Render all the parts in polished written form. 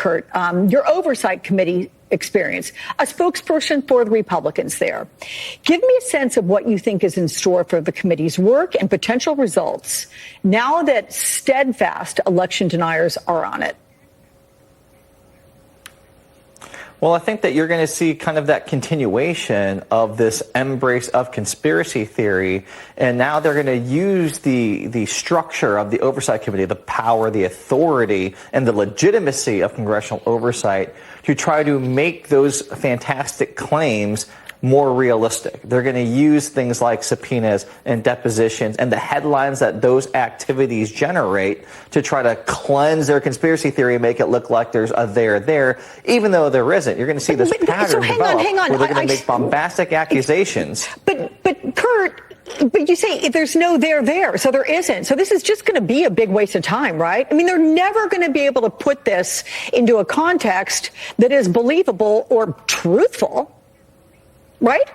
Kurt, your oversight committee experience, a spokesperson for the Republicans there. Give me a sense of what you think is in store for the committee's work and potential results now that steadfast election deniers are on it. Well, I think that you're going to see kind of that continuation of this embrace of conspiracy theory. And now they're going to use the structure of the oversight committee, the power, the authority, and the legitimacy of congressional oversight to try to make those fantastic claims more realistic. They're going to use things like subpoenas and depositions and the headlines that those activities generate to try to cleanse their conspiracy theory and make it look like there's a there, even though there isn't. You're going to see this pattern develop where they're going to make bombastic accusations. But Kurt, but you say there's no there, so there isn't. So this is just going to be a big waste of time, right? I mean, they're never going to be able to put this into a context that is believable or truthful. Right?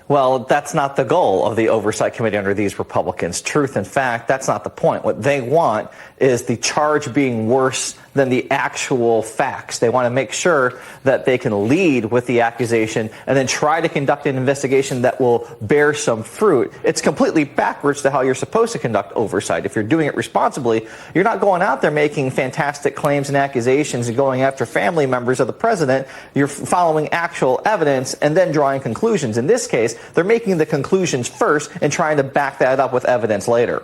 Well, that's not the goal of the Oversight Committee under these Republicans. Truth and fact, that's not the point. What they want is the charge being worse than the actual facts. They want to make sure that they can lead with the accusation and then try to conduct an investigation that will bear some fruit. It's completely backwards to how you're supposed to conduct oversight. If you're doing it responsibly, you're not going out there making fantastic claims and accusations and going after family members of the president. You're following actual evidence and then drawing conclusions. In this case, they're making the conclusions first and trying to back that up with evidence later.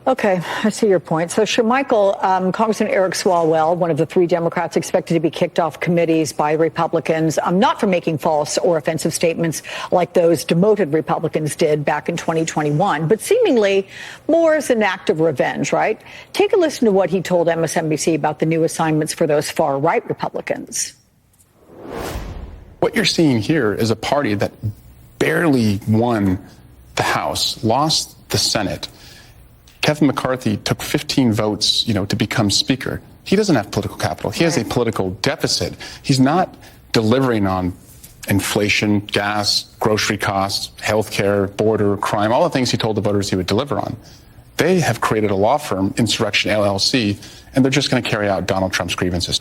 Okay, I see your point. So, Michael, Congressman Eric Swalwell, one of the 3 Democrats expected to be kicked off committees by Republicans, not for making false or offensive statements like those demoted Republicans did back in 2021, but seemingly more as an act of revenge, right? Take a listen to what he told MSNBC about the new assignments for those far-right Republicans. What you're seeing here is a party that barely won the House, lost the Senate. Kevin McCarthy took 15 votes, to become Speaker. He doesn't have political capital. He has a political deficit. He's not delivering on inflation, gas, grocery costs, healthcare, border, crime, all the things he told the voters he would deliver on. They have created a law firm, Insurrection LLC, and they're just going to carry out Donald Trump's grievances.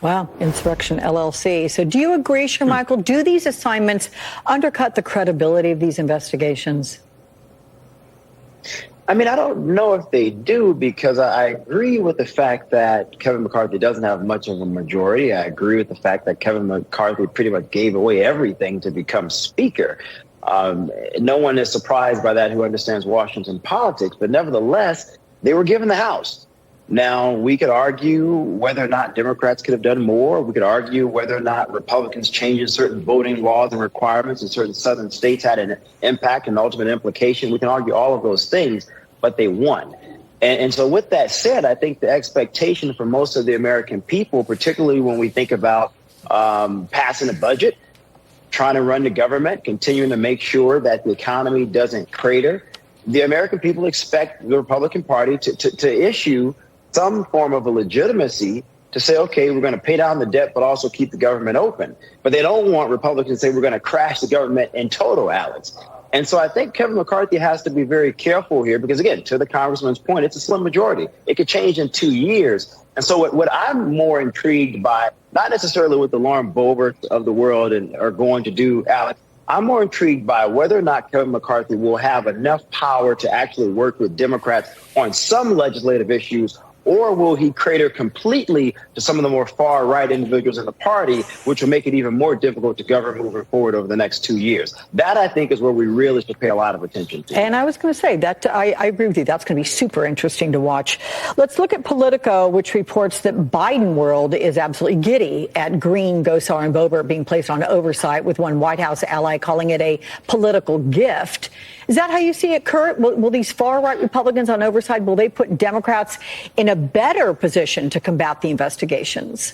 Wow, Insurrection LLC. So do you agree, Michael, do these assignments undercut the credibility of these investigations? I mean, I don't know if they do, because I agree with the fact that Kevin McCarthy doesn't have much of a majority. I agree with the fact that Kevin McCarthy pretty much gave away everything to become Speaker. No one is surprised by that who understands Washington politics, but nevertheless, they were given the House. Now, we could argue whether or not Democrats could have done more. We could argue whether or not Republicans changing certain voting laws and requirements in certain southern states had an impact and ultimate implication. We can argue all of those things, but they won. And so with that said, I think the expectation for most of the American people, particularly when we think about passing a budget, trying to run the government, continuing to make sure that the economy doesn't crater, the American people expect the Republican Party to issue some form of a legitimacy to say, okay, we're going to pay down the debt, but also keep the government open. But they don't want Republicans to say we're going to crash the government in total, Alex. And so I think Kevin McCarthy has to be very careful here because, again, to the congressman's point, it's a slim majority. It could change in 2 years. And so what I'm more intrigued by, not necessarily what the Lauren Boeberts of the world are going to do, Alex, I'm more intrigued by whether or not Kevin McCarthy will have enough power to actually work with Democrats on some legislative issues, or will he crater completely to some of the more far-right individuals in the party, which will make it even more difficult to govern moving forward over the next 2 years? That, I think, is where we really should pay a lot of attention to. And I was going to say that I agree with you. That's going to be super interesting to watch. Let's look at Politico, which reports that Biden world is absolutely giddy at Green, Gosar, and Boebert being placed on oversight, with one White House ally calling it a political gift. Is that how you see it, Kurt? Will these far-right Republicans on oversight, will they put Democrats in a better position to combat the investigations?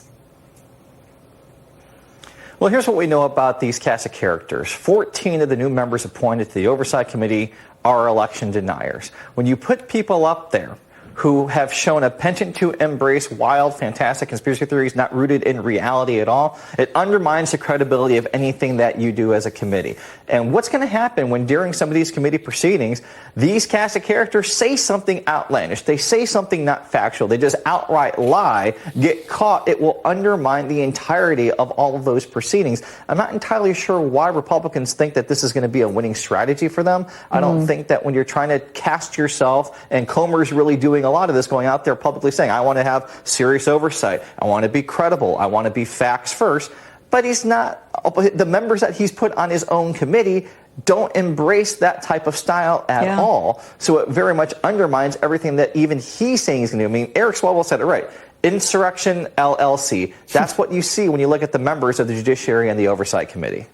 Well, here's what we know about these cast of characters. 14 of the new members appointed to the Oversight Committee are election deniers. When you put people up there who have shown a penchant to embrace wild, fantastic conspiracy theories not rooted in reality at all, it undermines the credibility of anything that you do as a committee. And what's going to happen when during some of these committee proceedings, these cast of characters say something outlandish, they say something not factual, they just outright lie, get caught, it will undermine the entirety of all of those proceedings. I'm not entirely sure why Republicans think that this is going to be a winning strategy for them. I don't think that when you're trying to cast yourself, and Comer's really doing a lot of this, going out there publicly saying, I want to have serious oversight, I want to be credible, I want to be facts first, but he's not, the members that he's put on his own committee don't embrace that type of style at all. So it very much undermines everything that even he's saying he's going to do. I mean, Eric Swalwell said it right. Insurrection LLC. That's what you see when you look at the members of the Judiciary and the Oversight Committee.